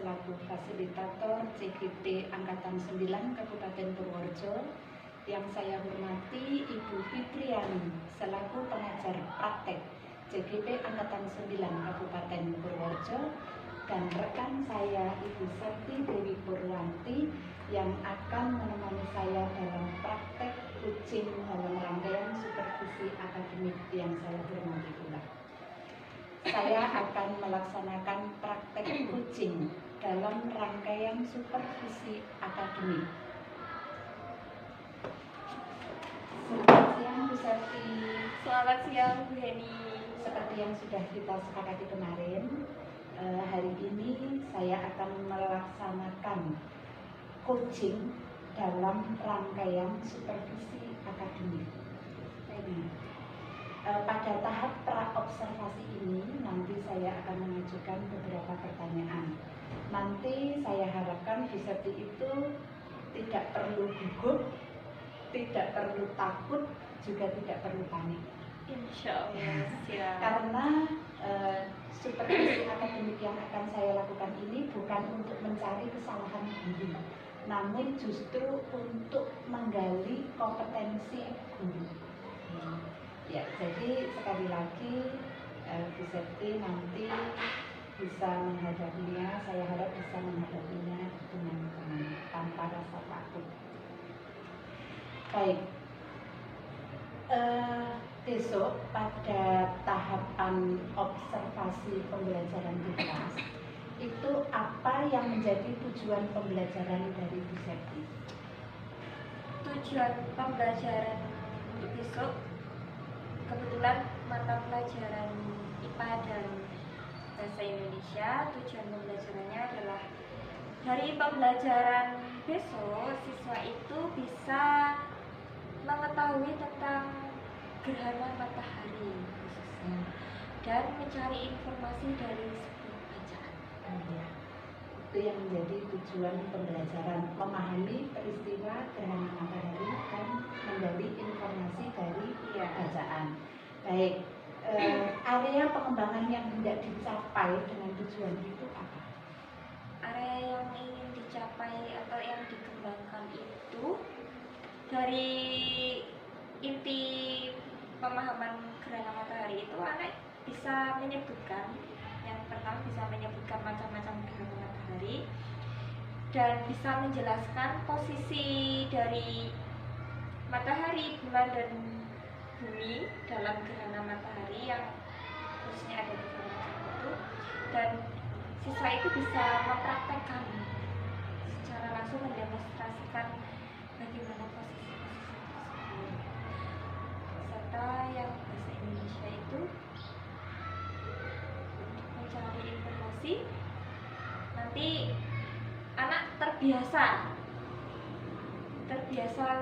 selaku fasilitator CGP Angkatan 9 Kabupaten Purworejo. Yang saya hormati Ibu Fitriani selaku pengajar praktek CGP Angkatan 9 Kabupaten Purworejo, dan rekan saya Ibu Septi Dewi Purwanti yang akan menemani saya dalam praktek coaching dalam rangkaian supervisi akademik yang saya hormati pula. Saya akan melaksanakan praktek coaching dalam rangkaian supervisi akademik. Selamat siang Bu Septi. Selamat siang Bu Heni. Seperti yang sudah kita sepakati kemarin, hari ini saya akan melaksanakan coaching dalam rangkaian supervisi akademik. Pada tahap pra-observasi ini nanti saya akan mengajukan beberapa pertanyaan. Nanti saya harapkan Bu Septi itu tidak perlu gugup, tidak perlu takut, juga tidak perlu panik. Insya Allah siap. Karena supervisi akademik yang akan saya lakukan ini bukan untuk mencari kesalahan guru, namun justru untuk menggali kompetensi guru. Ya, jadi sekali lagi Bu Septi nanti bisa menghadapinya, saya harap bisa menghadapinya dengan tenang, tanpa rasa takut. Baik, besok pada tahapan observasi pembelajaran di kelas, itu apa yang menjadi tujuan pembelajaran dari Bu Septi? Tujuan pembelajaran untuk besok, kebetulan mata pelajaran IPA dan Bahasa Indonesia. Tujuan pembelajarannya adalah dari pembelajaran besok siswa itu bisa mengetahui tentang gerhana matahari khususnya dan mencari informasi dari sebuah bacaan. Itu yang menjadi tujuan pembelajaran, memahami peristiwa gerhana matahari dan menggali informasi dari bacaan. Baik, area pengembangan yang hendak dicapai dengan tujuan itu apa? Area yang ingin dicapai atau yang dikembangkan itu dari inti pemahaman gerhana matahari itu anak bisa menyebutkan, yang pertama bisa menyebutkan macam-macam gerhana matahari dan bisa menjelaskan posisi dari matahari, bulan dan bumi dalam gerhana matahari yang khususnya ada di gerhana itu, dan siswa itu bisa mempraktekkan secara langsung, mendemonstrasikan bagaimana posisi tersebut. Serta yang bahasa Indonesia itu mencari informasi, nanti anak terbiasa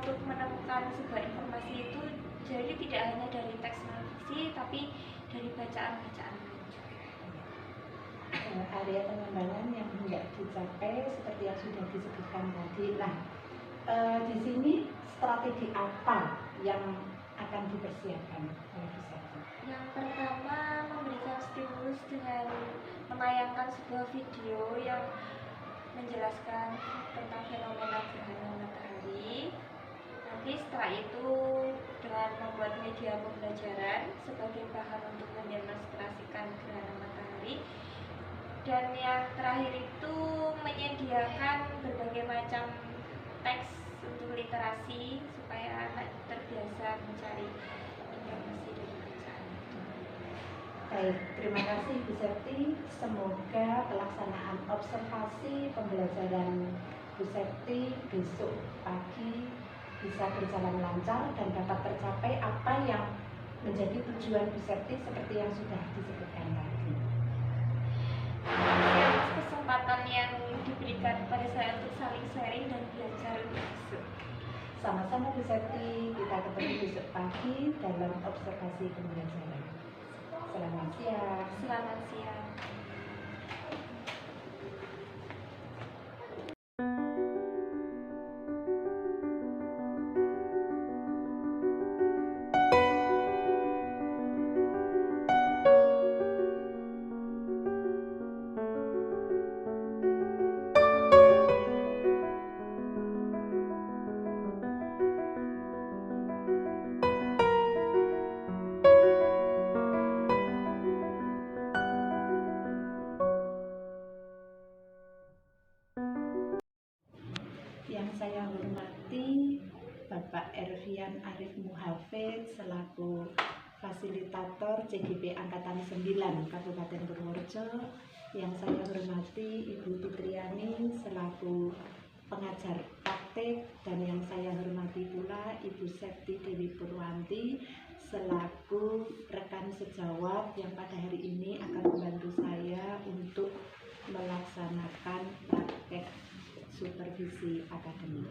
untuk menemukan sebuah informasi itu, jadi tidak hanya dari teks non-fiksi tapi dari bacaan-bacaan juga. Area pengembangan yang hendak dicapai seperti yang sudah disebutkan tadi. Nah, di sini strategi apa yang akan dipersiapkan oleh Bu Septi? Yang pertama, memberikan stimulus dengan menayangkan sebuah video yang menjelaskan tentang fenomena gerhana matahari. Nanti setelah itu dengan membuat media pembelajaran sebagai bahan untuk mendemonstrasikan gerhana matahari. Dan yang terakhir itu menyediakan berbagai macam teks untuk literasi supaya anak terbiasa mencari informasi dari bacaan. Baik, terima kasih Bu Septi. Semoga pelaksanaan observasi pembelajaran Bu Septi besok pagi bisa berjalan lancar dan dapat tercapai apa yang menjadi tujuan Bu Septi seperti yang sudah disebutkan tadi. Atas kesempatan yang diberikan pada saya untuk saling sharing dan belajar besok. Sama-sama Bu Septi, kita ketemu besok pagi dalam observasi pembelajaran. Selamat siang. Selamat siang. Yang saya hormati Bapak Ervian Arif Muhafid selaku Fasilitator CGP Angkatan 9 Kabupaten Purworejo. Yang saya hormati Ibu Fitriani selaku pengajar praktek, dan yang saya hormati pula Ibu Septi Dewi Purwanti selaku rekan sejawat yang pada hari ini akan membantu saya untuk melaksanakan praktek supervisi akademik.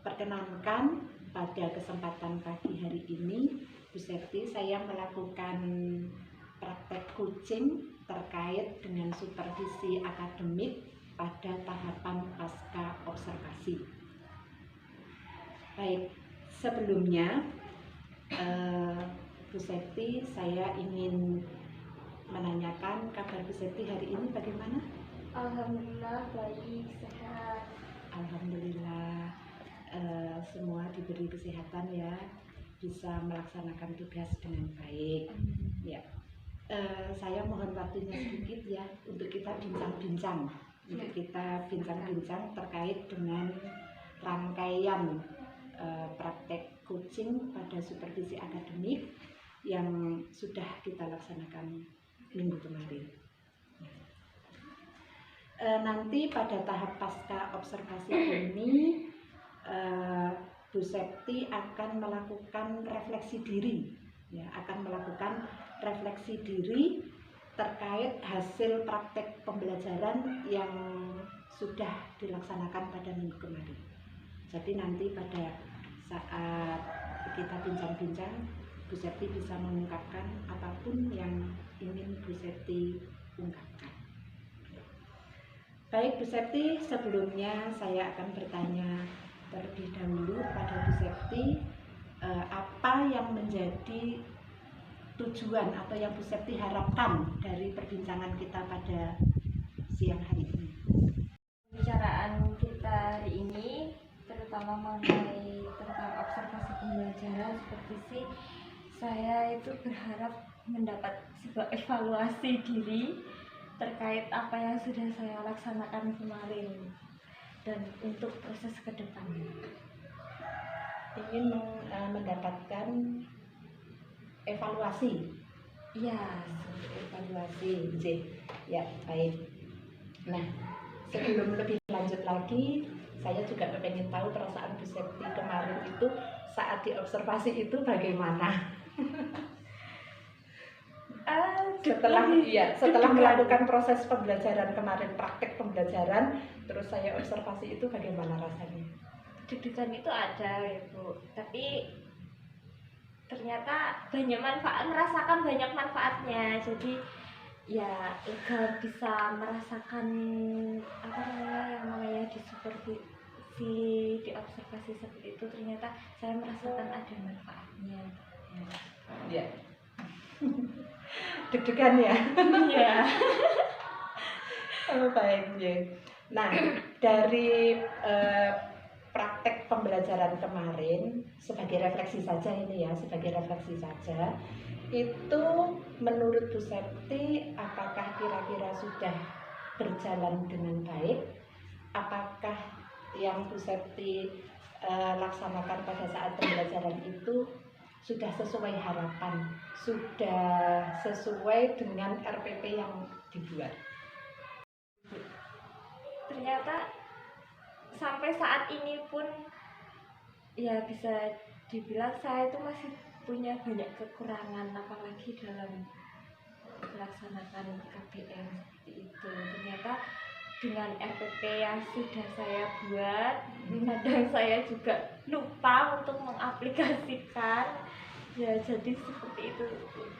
Perkenankan pada kesempatan pagi hari ini, Bu Septi, saya melakukan praktek coaching terkait dengan supervisi akademik pada tahapan pasca observasi. Baik, sebelumnya Bu Septi, saya ingin menanyakan kabar Bu Septi hari ini bagaimana? Alhamdulillah baik, sehat. Alhamdulillah, semua diberi kesehatan ya, bisa melaksanakan tugas dengan baik. Ya, saya mohon waktunya sedikit ya untuk kita bincang-bincang, untuk kita bincang-bincang terkait dengan rangkaian praktek coaching pada supervisi akademik yang sudah kita laksanakan minggu kemarin. Nanti pada tahap pasca observasi ini Bu Septi akan melakukan refleksi diri, ya, akan melakukan refleksi diri terkait hasil praktek pembelajaran yang sudah dilaksanakan pada minggu kemarin. Jadi nanti pada saat kita bincang-bincang, Bu Septi bisa mengungkapkan apapun yang ingin Bu Septi ungkapkan. Baik Bu Septi, sebelumnya saya akan bertanya terlebih dahulu pada Bu Septi, apa yang menjadi tujuan atau yang Bu Septi harapkan dari perbincangan kita pada siang hari ini? Pembicaraan kita hari ini terutama mengenai tentang observasi pembelajaran supervisi, saya itu berharap mendapat sebuah evaluasi diri terkait apa yang sudah saya laksanakan kemarin dan untuk proses ke depannya. Ingin mendapatkan evaluasi. Iya, Evaluasi, ya baik. Nah, sebelum lebih lanjut lagi, saya juga pengen tahu perasaan Bu Septi kemarin itu saat diobservasi itu bagaimana? Setelah melakukan proses pembelajaran kemarin, praktek pembelajaran, terus saya observasi itu bagaimana rasanya? deg-degan itu ada ya Bu, tapi ternyata merasakan banyak manfaatnya. Jadi ya lega bisa merasakan apa namanya di supervisi, di observasi seperti itu, ternyata saya merasakan ada manfaatnya. Ya. Deg-degan ya? Iya. Oh, baik ya. Nah, dari praktek pembelajaran kemarin, sebagai refleksi saja ini ya, sebagai refleksi saja, itu menurut Bu Septi apakah kira-kira sudah berjalan dengan baik? Apakah yang Bu Septi laksanakan pada saat pembelajaran itu sudah sesuai harapan, sudah sesuai dengan RPP yang dibuat? Ternyata sampai saat ini pun ya bisa dibilang saya itu masih punya banyak kekurangan, apalagi dalam melaksanakan KBM seperti itu. Ternyata dengan RPP yang sudah saya buat, kadang saya juga lupa untuk mengaplikasikan. Ya jadi seperti itu.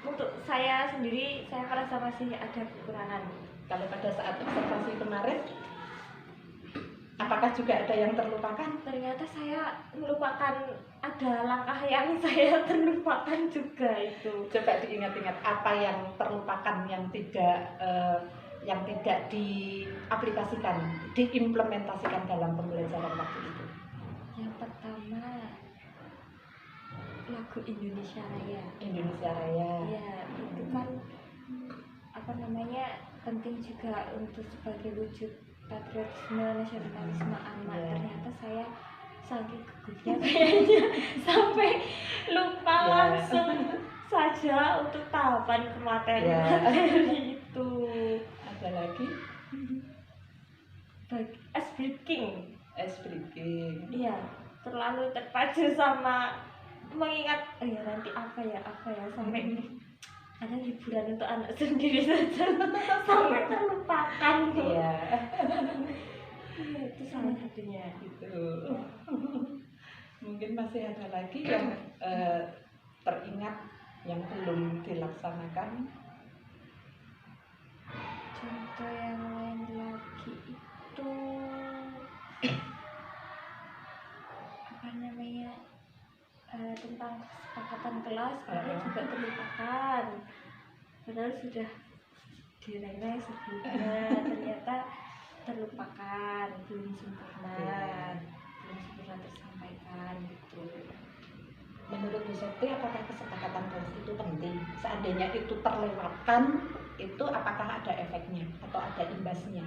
Untuk saya sendiri, saya merasa masih ada kekurangan. Kalau pada saat observasi kemarin, apakah juga ada yang terlupakan? Ternyata saya melupakan, ada langkah yang saya terlupakan juga itu. Coba diingat-ingat apa yang terlupakan, yang tidak diaplikasikan, diimplementasikan dalam pembelajaran waktu itu. Yang pertama, lagu Indonesia Raya. Indonesia Raya. Ya, itu kan apa namanya penting juga untuk sebagai wujud patriotisme nasionalisme anak. Iya. Ternyata saya saking gugupnya kayaknya sampai lupa Iya. langsung saja untuk tahapan Iya. materi itu. Ada lagi Ice breaking. ice breaking. Iya, terlalu terpacu sama mengingat ya nanti apa ya sampai ada hiburan untuk anak sendiri saja sampai terlupakan. Iya. Iya, itu salah satunya. Gitu. Mungkin masih ada lagi yang teringat yang belum dilaksanakan. Contoh yang lain lagi itu apa namanya tentang kesepakatan kelas ini juga terlupakan. Padahal sudah direngek sebelumnya, ternyata terlupakan, belum sempurna tersampaikan gitu. Menurut Bu Septi, apakah kesepakatan kelas itu penting? Seandainya itu terlewatkan, itu apakah ada efeknya atau ada imbasnya?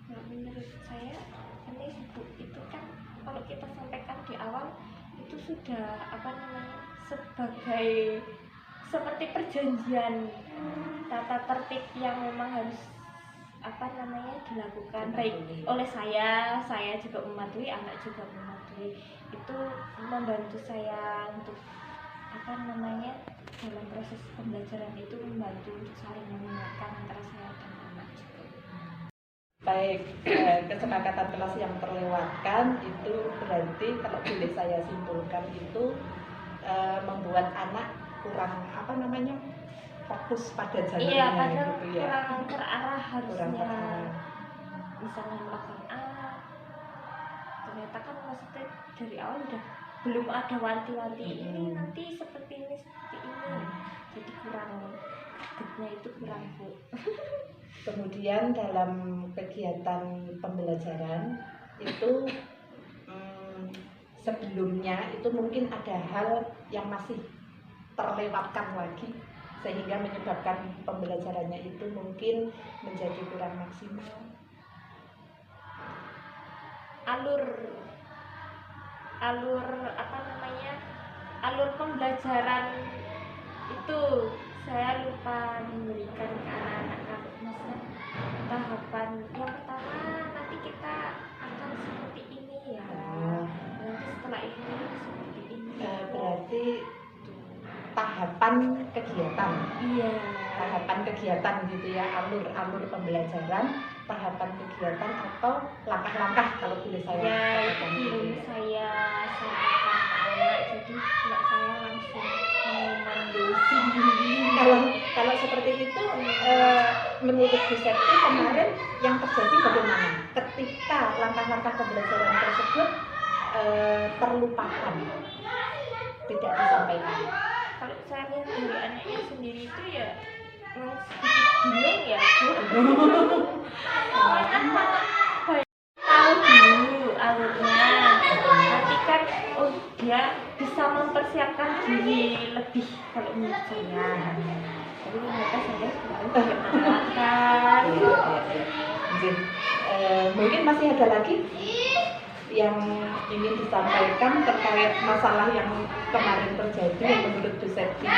Nah, menurut saya ini Bu, itu kan kalau kita sampaikan di awal itu sudah apa namanya sebagai seperti perjanjian tata tertib yang memang harus apa namanya dilakukan baik oleh saya juga mematuhi, anak juga mematuhi. Itu membantu saya untuk apa namanya dalam proses pembelajaran itu membantu untuk saling mengingatkan antara saya dan anak juga. Baik, kesepakatan kelas yang terlewatkan itu berarti kalau boleh saya simpulkan itu membuat anak kurang apa namanya fokus pada jalannya. Iya, kadang gitu ya. kurang terarah harusnya. Kurang terarah. Misalnya melakukan A, ternyata kan maksudnya dari awal udah belum ada wanti-wanti ini nanti seperti ini. Jadi kurang gedenya itu kurang Bu. Kemudian dalam kegiatan pembelajaran itu sebelumnya itu mungkin ada hal yang masih terlewatkan lagi sehingga menyebabkan pembelajarannya itu mungkin menjadi kurang maksimal. Alur apa namanya alur pembelajaran itu saya lupa memberikan ke anak-anak kalau misalnya tahapan yang pertama nanti kita akan seperti ini ya, nanti setelah ini seperti ini ya. Berarti tahapan kegiatan. Iya. Tahapan kegiatan gitu ya, alur pembelajaran, tahapan kegiatan atau langkah-langkah kalau boleh saya Ya, itu katakan gitu belum ya. saya sampaikan ke anak, jadi mbak saya langsung mengomando sendiri. Kalau seperti itu menurut Bu Septi kemarin yang terjadi bagaimana? Ketika langkah-langkah pembelajaran tersebut terlupakan, tidak disampaikan. Kalau saya lihat dari anaknya sendiri itu ya sedikit bingung ya Bu. Kan tahu dulu alurnya, nanti kan dia bisa mempersiapkan diri lebih kalau menurut saya. Tapi ternyata saya selalu mengalahkan. Mungkin masih ada lagi yang ingin disampaikan terkait masalah yang kemarin terjadi yang menurut Bu Septi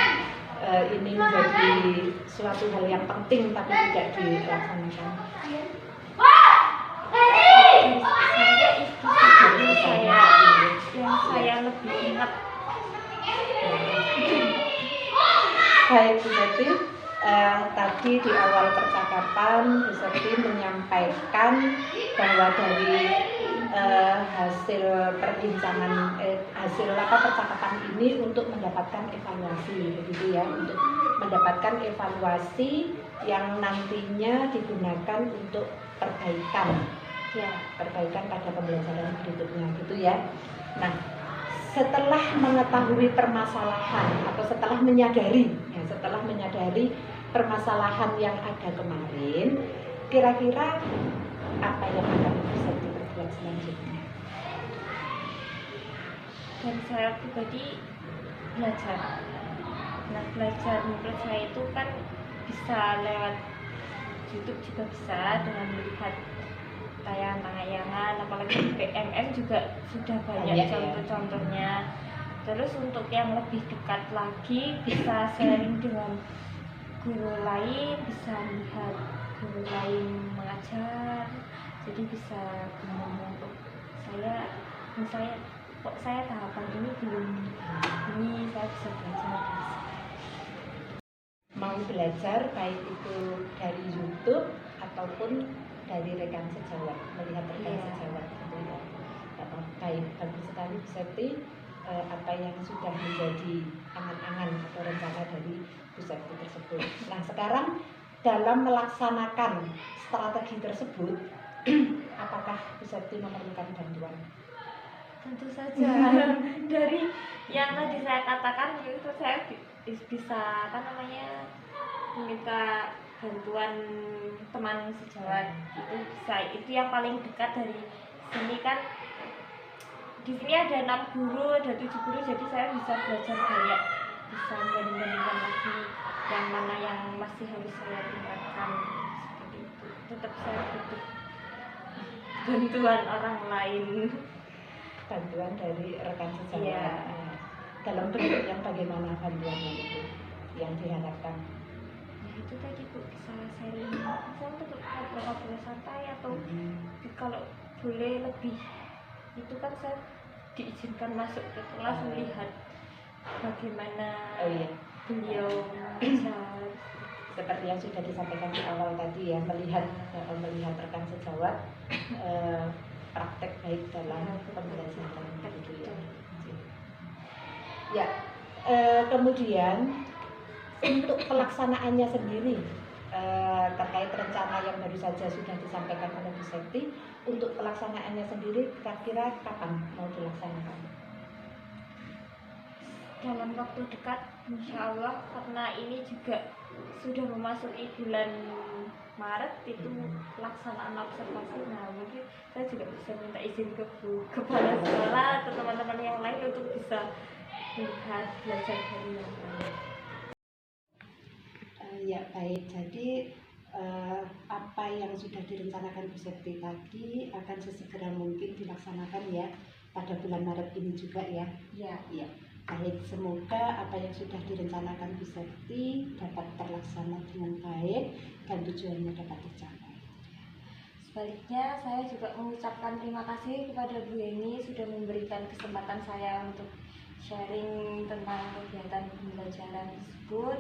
ini menjadi suatu hal yang penting tapi tidak dilaksanakan. Saya itu yang saya lebih ingat. Baik Bu Septi, tadi di awal percakapan Bu Septi menyampaikan bahwa dari hasil perbincangan hasil percakapan ini untuk mendapatkan evaluasi begitu ya, untuk mendapatkan evaluasi yang nantinya digunakan untuk perbaikan pada pembelajaran berikutnya gitu ya. Nah, setelah mengetahui permasalahan atau setelah menyadari permasalahan yang ada kemarin, kira-kira apa yang akan bisa diperbuat selanjutnya? Dan saya pribadi belajar. Nah, belajar menurut saya itu kan bisa lewat YouTube juga bisa dengan melihat latihan, apalagi di PMM juga sudah banyak Banyak, ya. contoh-contohnya. Terus untuk yang lebih dekat lagi bisa sharing dengan guru lain, bisa melihat guru lain mengajar, jadi bisa ngomong saya kok saya tahapan ini belum ini, saya bisa belajar dari sini. Mau belajar baik itu dari YouTube ataupun dari rekan sejawat, melihat rekan Iya. sejawat gitu ya. Baik, bagus sekali Bu Septi, apa yang sudah menjadi angan-angan atau rencana dari Bu Septi tersebut. Nah sekarang dalam melaksanakan strategi tersebut, apakah Bu Septi memerlukan bantuan? Tentu saja. Dari yang tadi saya katakan itu saya bisa meminta bantuan teman sejawat, itu bisa, itu yang paling dekat dari sini kan. Di sini ada 6 guru, ada 7 guru, jadi saya bisa belajar banyak, bisa membanding-bandingkan lagi yang mana yang masih harus saya tingkatkan, seperti itu. Tetap saya butuh bantuan orang lain. Bantuan dari rekan sejawat. Iya. Dalam bentuk yang bagaimana bantuannya itu yang diharapkan? Ya itu tadi Bu, bisa sharing, saya untuk ngobrol-ngobrol santai, atau kalau boleh lebih, itu kan saya diizinkan masuk ke kelas melihat bagaimana beliau mengajar. Seperti yang sudah disampaikan di awal tadi ya, melihat rekan sejawat praktek baik dalam pembelajaran gitu ya. Ya, kemudian untuk pelaksanaannya sendiri, terkait rencana yang baru saja sudah disampaikan oleh Bu Septi, untuk pelaksanaannya sendiri kira-kira kapan mau dilaksanakan? Dalam waktu dekat, insya Allah, karena ini juga sudah memasuki bulan Maret, itu pelaksanaan observasi. Nah mungkin saya juga bisa minta izin ke kepala sekolah atau teman-teman yang lain untuk bisa melihat, belajar dari yang lain. Ya baik, jadi apa yang sudah direncanakan Bu Septi tadi akan sesegera mungkin dilaksanakan ya pada bulan Maret ini juga ya. Ya. Baik, semoga apa yang sudah direncanakan Bu Septi dapat terlaksana dengan baik dan tujuannya dapat tercapai. Sebaliknya, saya juga mengucapkan terima kasih kepada Bu Eni sudah memberikan kesempatan saya untuk sharing tentang kegiatan pembelajaran tersebut.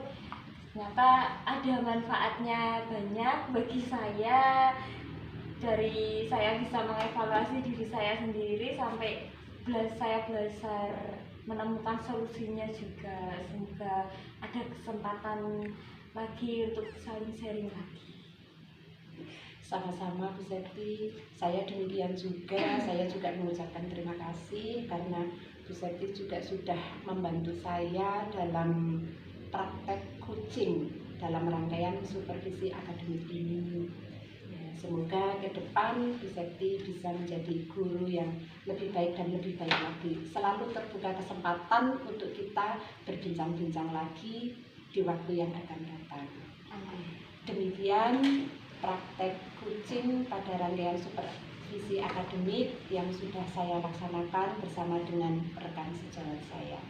Ternyata ada manfaatnya banyak bagi saya, dari saya bisa mengevaluasi diri saya sendiri sampai saya belajar menemukan solusinya juga. Semoga ada kesempatan lagi untuk saling sharing lagi. Sama-sama Bu Septi, saya demikian juga. Saya juga mengucapkan terima kasih karena Bu Septi juga sudah membantu saya dalam praktek coaching dalam rangkaian supervisi akademik ini. Ya, semoga ke depan Bu Septi bisa menjadi guru yang lebih baik dan lebih baik lagi. Selalu terbuka kesempatan untuk kita berbincang-bincang lagi di waktu yang akan datang. Demikian praktek coaching pada rangkaian supervisi akademik yang sudah saya laksanakan bersama dengan rekan sejawat saya.